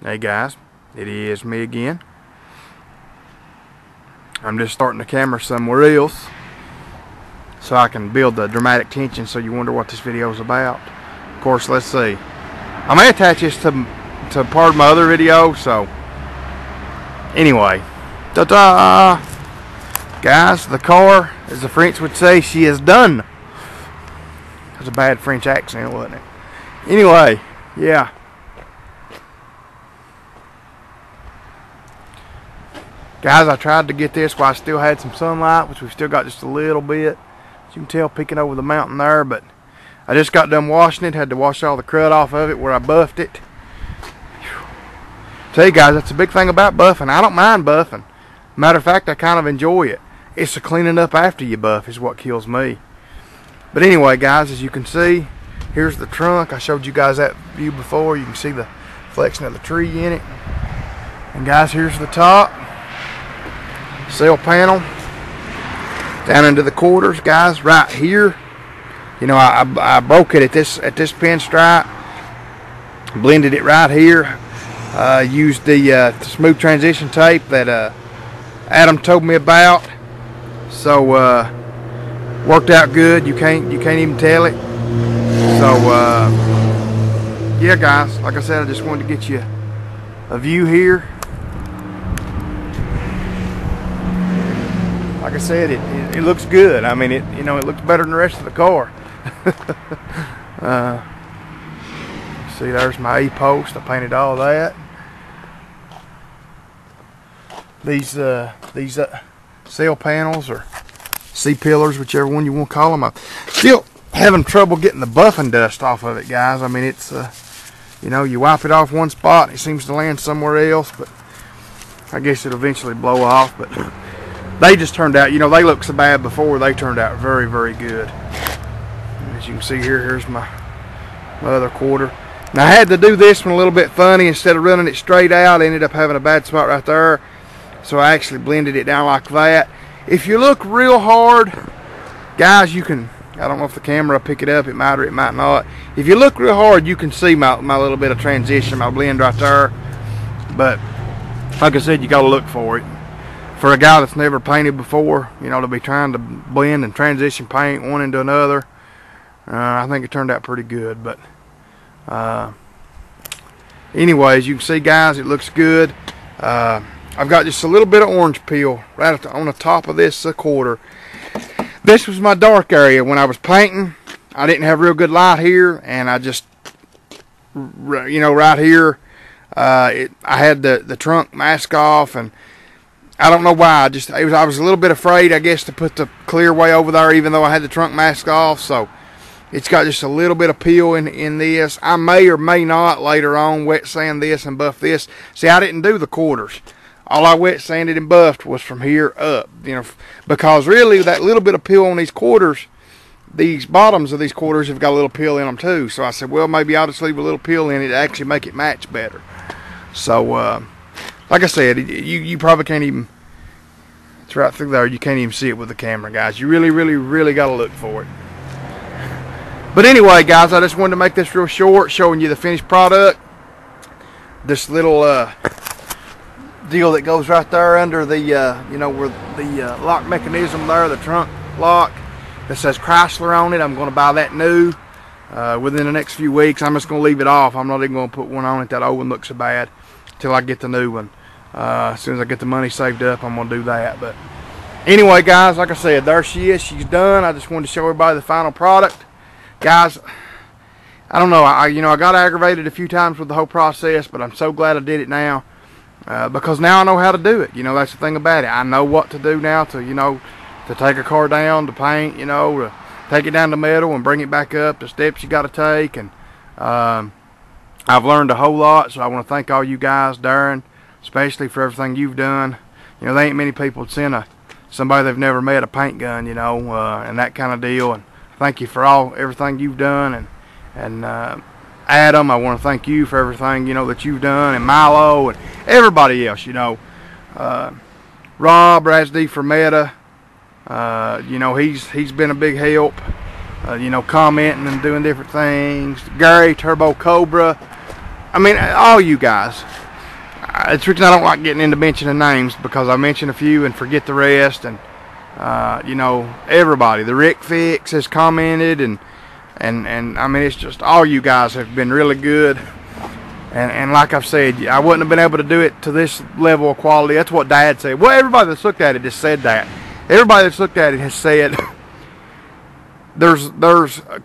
Hey guys, it is me again. I'm just starting the camera somewhere else so I can build the dramatic tension so you wonder what this video is about. Of course, let's see. I may attach this to part of my other video, so anyway. Ta-da! Guys, the car, as the French would say, she is done. That's a bad French accent, wasn't it? Anyway, yeah. Guys, I tried to get this while I still had some sunlight, which we've still got just a little bit. As you can tell, peeking over the mountain there, but I just got done washing it. Had to wash all the crud off of it where I buffed it. Tell you guys, that's a big thing about buffing. I don't mind buffing. Matter of fact, I kind of enjoy it. It's the cleaning up after you buff is what kills me. But anyway, guys, as you can see, here's the trunk. I showed you guys that view before. You can see the reflection of the tree in it. And guys, here's the top. Sail panel down into the quarters, guys, right here. You know, I broke it at this pinstripe, blended it right here. Used the smooth transition tape that Adam told me about, so worked out good. You can't even tell it. So yeah, guys, like I said, I just wanted to get you a view here. Like I said, it looks good. I mean, it looks better than the rest of the car. See, there's my E-post. I painted all that. These sail panels or C-pillars, whichever one you want to call them. I'm still having trouble getting the buffing dust off of it, guys. I mean, it's you know, you wipe it off one spot, it seems to land somewhere else, but I guess it'll eventually blow off. But they just turned out, you know, they looked so bad before, they turned out very, very good. And as you can see here, here's my other quarter. Now, I had to do this one a little bit funny. Instead of running it straight out, I ended up having a bad spot right there. So I actually blended it down like that. If you look real hard, guys, you can, I don't know if the camera will pick it up, it might or it might not. If you look real hard, you can see my little bit of transition, my blend right there. But like I said, you got to look for it. For a guy that's never painted before, you know, to be trying to blend and transition paint one into another, I think it turned out pretty good. But anyways, you can see, guys, it looks good. I've got just a little bit of orange peel right on the top of this quarter. This was my dark area when I was painting. I didn't have real good light here, and I just, you know, right here, I had the trunk mask off, and I don't know why. I was a little bit afraid, I guess, to put the clear way over there, even though I had the trunk mask off. So it's got just a little bit of peel in this. I may or may not later on wet sand this and buff this. See, I didn't do the quarters. All I wet sanded and buffed was from here up. You know, because really that little bit of peel on these quarters, these bottoms of these quarters have got a little peel in them too. So I said, well, maybe I'll just leave a little peel in it to actually make it match better. So like I said, you probably can't even, it's right through there, you can't even see it with the camera, guys. You really, really, really got to look for it. But anyway, guys, I just wanted to make this real short, showing you the finished product. This little deal that goes right there under the, you know, where the lock mechanism there, the trunk lock, that says Chrysler on it. I'm going to buy that new within the next few weeks. I'm just going to leave it off. I'm not even going to put one on it. That old one looks so bad until I get the new one. As soon as I get the money saved up, I'm going to do that. But anyway, guys, like I said, there she is. She's done. I just wanted to show everybody the final product. Guys, I don't know. You know, I got aggravated a few times with the whole process, but I'm so glad I did it now. Because now I know how to do it. You know, that's the thing about it. I know what to do now to, you know, to take a car down, to paint, you know, to take it down to metal and bring it back up, the steps you got to take. And I've learned a whole lot, so I want to thank all you guys, Darren, especially for everything you've done. You know, there ain't many people that send somebody they've never met a paint gun, you know, and that kind of deal. And thank you for everything you've done. And Adam, I want to thank you for everything, you know, that you've done, and Milo and everybody else, you know. Rob Rasdy for Meta, you know, he's been a big help, you know, commenting and doing different things. Gary Turbo Cobra, I mean, all you guys, it's the reason I don't like getting into mentioning names, because I mention a few and forget the rest. And you know, everybody, the Rick Fix has commented, and I mean, it's just all you guys have been really good. And like I've said, I wouldn't have been able to do it to this level of quality. That's what Dad said. Well, everybody that's looked at it just said that. Everybody that's looked at it has said there's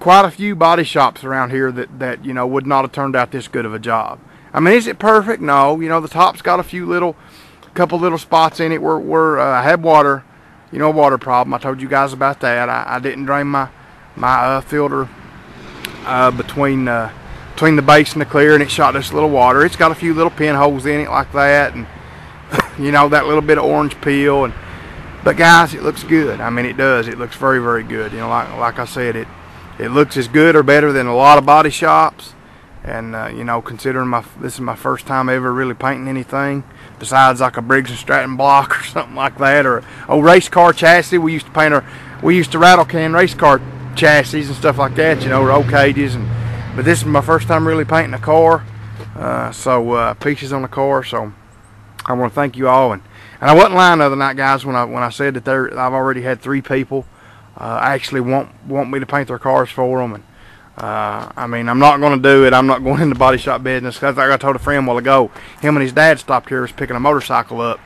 quite a few body shops around here that you know would not have turned out this good of a job. I mean, is it perfect? No. You know, the top's got a couple little spots in it where I had water, you know, water problem. I told you guys about that. I didn't drain my filter between the base and the clear, and it shot this little water. It's got a few little pinholes in it like that, and you know, that little bit of orange peel. But guys, it looks good. I mean, it does. It looks very, very good. You know, like I said, it looks as good or better than a lot of body shops. And you know, considering this is my first time ever really painting anything besides like a Briggs & Stratton block or something like that, or a race car chassis. We used to rattle can race car chassis and stuff like that, you know, roll cages. But this is my first time really painting a car, pieces on the car. So I want to thank you all, and I wasn't lying the other night, guys, when I said that I've already had 3 people actually want me to paint their cars for them. And I mean, I'm not going to do it. I'm not going into body shop business, because like I told a friend a while ago, him and his dad stopped here, was picking a motorcycle up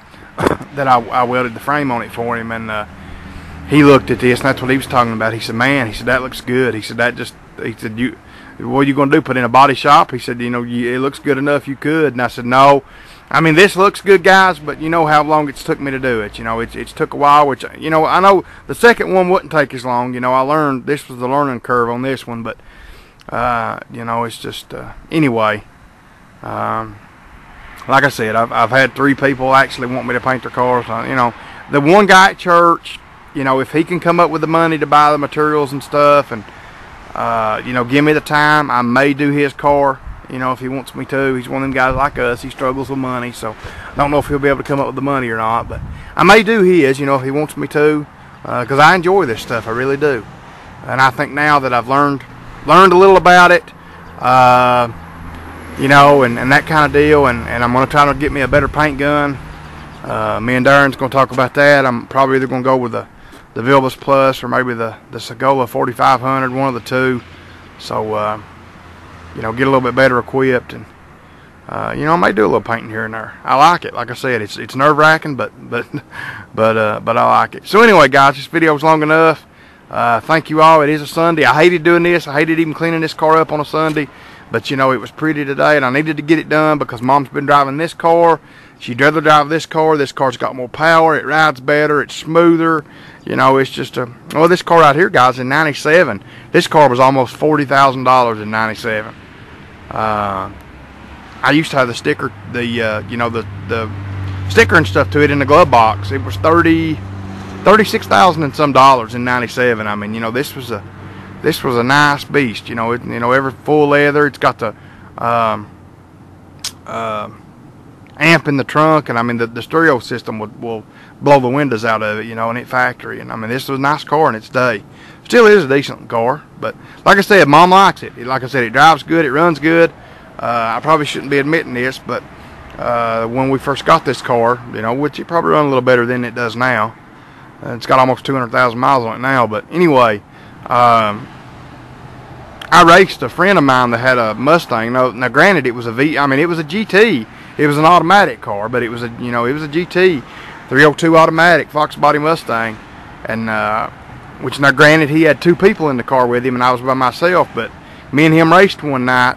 that I welded the frame on it for him, and he looked at this, and that's what he was talking about. He said, man, he said, that looks good. He said, what are you going to do, put in a body shop? He said, you know, it looks good enough, you could. And I said, no. I mean, this looks good, guys, but you know how long it's took me to do it. You know, it's took a while, which, you know, I know the second one wouldn't take as long. You know, I learned, this was the learning curve on this one, but, you know, it's just, anyway, like I said, I've had 3 people actually want me to paint their cars. You know, the one guy at church, you know, if he can come up with the money to buy the materials and stuff, and, you know, give me the time, I may do his car. You know, if he wants me to. He's one of them guys like us. He struggles with money, so I don't know if he'll be able to come up with the money or not. But I may do his, you know, if he wants me to, because I enjoy this stuff. I really do. And I think now that I've learned a little about it, you know, and that kind of deal, and I'm going to try to get me a better paint gun. Me and Darren's going to talk about that. I'm probably either going to go with the Vilbus Plus or maybe the Segola 4500, one of the two. So, you know, get a little bit better equipped, and you know, I may do a little painting here and there. I like it. Like I said, it's nerve-wracking, but I like it. So anyway, guys, this video was long enough. Thank you all. It is a Sunday. I hated doing this. I hated even cleaning this car up on a Sunday, but you know, it was pretty today, and I needed to get it done because Mom's been driving this car. She'd rather drive this car. This car's got more power. It rides better. It's smoother. You know, it's just well, this car right here, guys, in '97. This car was almost $40,000 in '97. I used to have the sticker, you know, the sticker and stuff to it in the glove box. It was $36,000 and some dollars in '97. I mean, you know, this was a nice beast. You know, every full leather. It's got the amp in the trunk, and I mean the stereo system will blow the windows out of it, you know, in its factory. And I mean, this was a nice car in its day. Still is a decent car, but like I said, Mom likes it. Like I said, it drives good, it runs good. I probably shouldn't be admitting this, but when we first got this car, you know, which it probably run a little better than it does now. It's got almost 200,000 miles on it now, but anyway, I raced a friend of mine that had a Mustang. Now granted, it was it was a GT. It was an automatic car, but it was a GT 302 automatic Fox body Mustang, and which, now granted, he had 2 people in the car with him and I was by myself, but me and him raced one night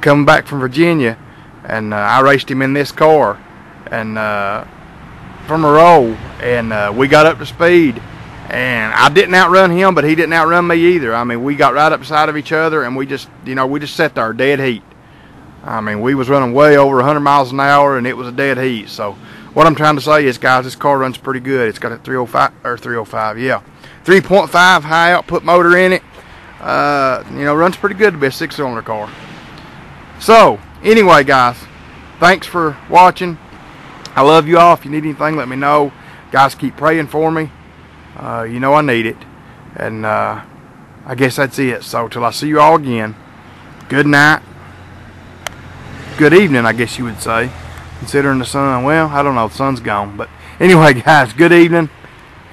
coming back from Virginia, and I raced him in this car, and from a roll, and we got up to speed, and I didn't outrun him, but he didn't outrun me either. I mean, we got right up beside of each other, and we just sat there dead heat. I mean, we was running way over 100 miles an hour, and it was a dead heat. So what I'm trying to say is, guys, this car runs pretty good. It's got a 3.5 high output motor in it. You know, runs pretty good to be a 6-cylinder car. So anyway, guys, thanks for watching. I love you all. If you need anything, let me know. Guys, keep praying for me. You know I need it. And I guess that's it. So till I see you all again, good night, good evening, I guess you would say. considering the sun. Well, I don't know, the sun's gone. But anyway, guys, good evening,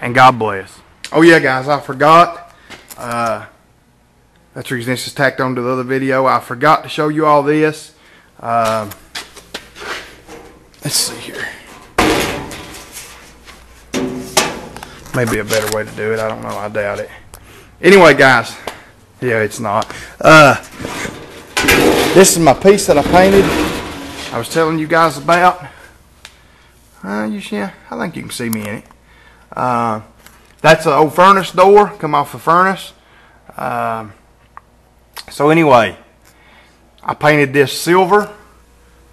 and God bless. Oh yeah, guys, I forgot. That's the reason this is tacked on to the other video. I forgot to show you all this. Let's see here. Maybe a better way to do it. I don't know. I doubt it. Anyway, guys. Yeah, it's not. This is my piece that I painted. I was telling you guys about. Yeah, I think you can see me in it. That's an old furnace door. Come off the furnace. So anyway, I painted this silver.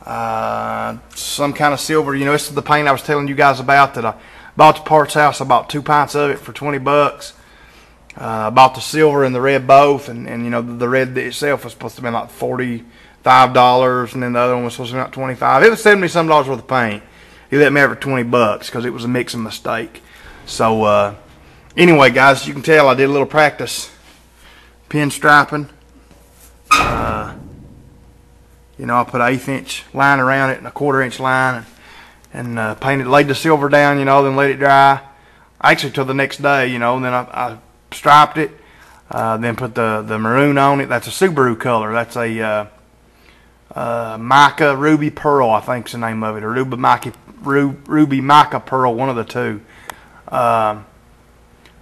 Some kind of silver. You know, this is the paint I was telling you guys about that I bought the Parts House. I bought 2 pints of it for 20 bucks. I bought the silver and the red both, and you know, the red itself was supposed to be like $45, and then the other one was supposed to be like $25. It was $70-some worth of paint. He let me have it for 20 bucks because it was a mixing mistake. So anyway, guys, you can tell I did a little practice pinstriping. You know, I put an 1/8 inch line around it and a 1/4 inch line, and painted, laid the silver down, you know, then let it dry. Actually, till the next day, you know, and then I striped it, then put the maroon on it. That's a Subaru color. That's a mica ruby pearl, I think's the name of it, or ruby mica pearl, one of the two.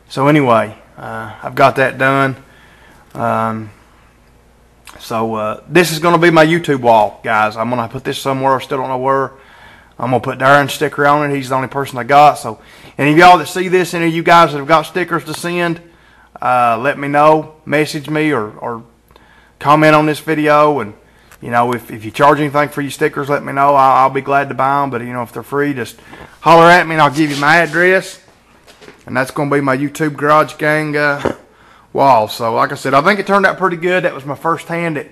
So anyway, I've got that done. So this is going to be my YouTube wall, guys. I'm going to put this somewhere. I still don't know where. I'm going to put Darren's sticker on it. He's the only person I got. So any of y'all that see this, any of you guys that have got stickers to send, let me know. Message me or comment on this video. And, you know, if you charge anything for your stickers, let me know. I'll be glad to buy them. But, you know, if they're free, just holler at me and I'll give you my address. And that's going to be my YouTube Garage Gang wall. So like I said, I think it turned out pretty good. That was my first hand at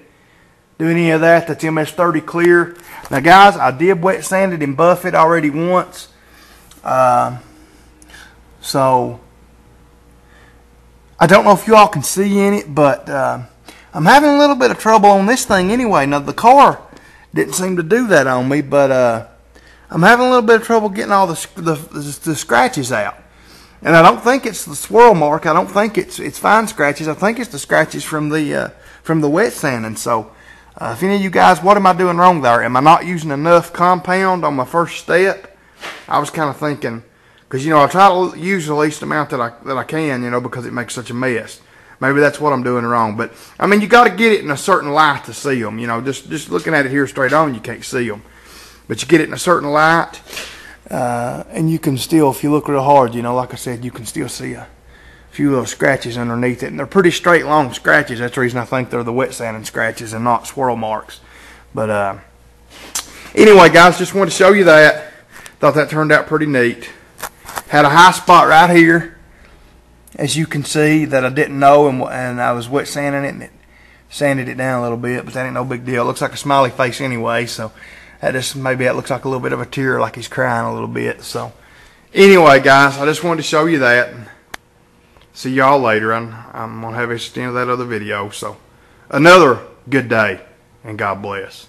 doing any of that. That's MS30 clear. Now guys, I did wet sand it and buff it already once. So I don't know if you all can see in it, but I'm having a little bit of trouble on this thing anyway. Now the car didn't seem to do that on me, but I'm having a little bit of trouble getting all the scratches out. And I don't think it's the swirl mark. I don't think it's fine scratches. I think it's the scratches from the wet sanding. So, if any of you guys, what am I doing wrong there? Am I not using enough compound on my first step? I was kind of thinking, because you know I try to use the least amount that I can, you know, because it makes such a mess. Maybe that's what I'm doing wrong. But I mean, you got to get it in a certain light to see them. You know, just looking at it here straight on, you can't see them. But you get it in a certain light. And you can still, if you look real hard, you know, like I said, you can still see a few little scratches underneath it. And they're pretty straight, long scratches. That's the reason I think they're the wet sanding scratches and not swirl marks. But anyway, guys, just wanted to show you that. Thought that turned out pretty neat. Had a high spot right here, as you can see, that I didn't know, and I was wet sanding it, and it sanded it down a little bit, but that ain't no big deal. It looks like a smiley face anyway, so maybe that looks like a little bit of a tear, like he's crying a little bit. So anyway, guys, I just wanted to show you that. See y'all later. I'm gonna have a extend of that other video. So another good day, and God bless.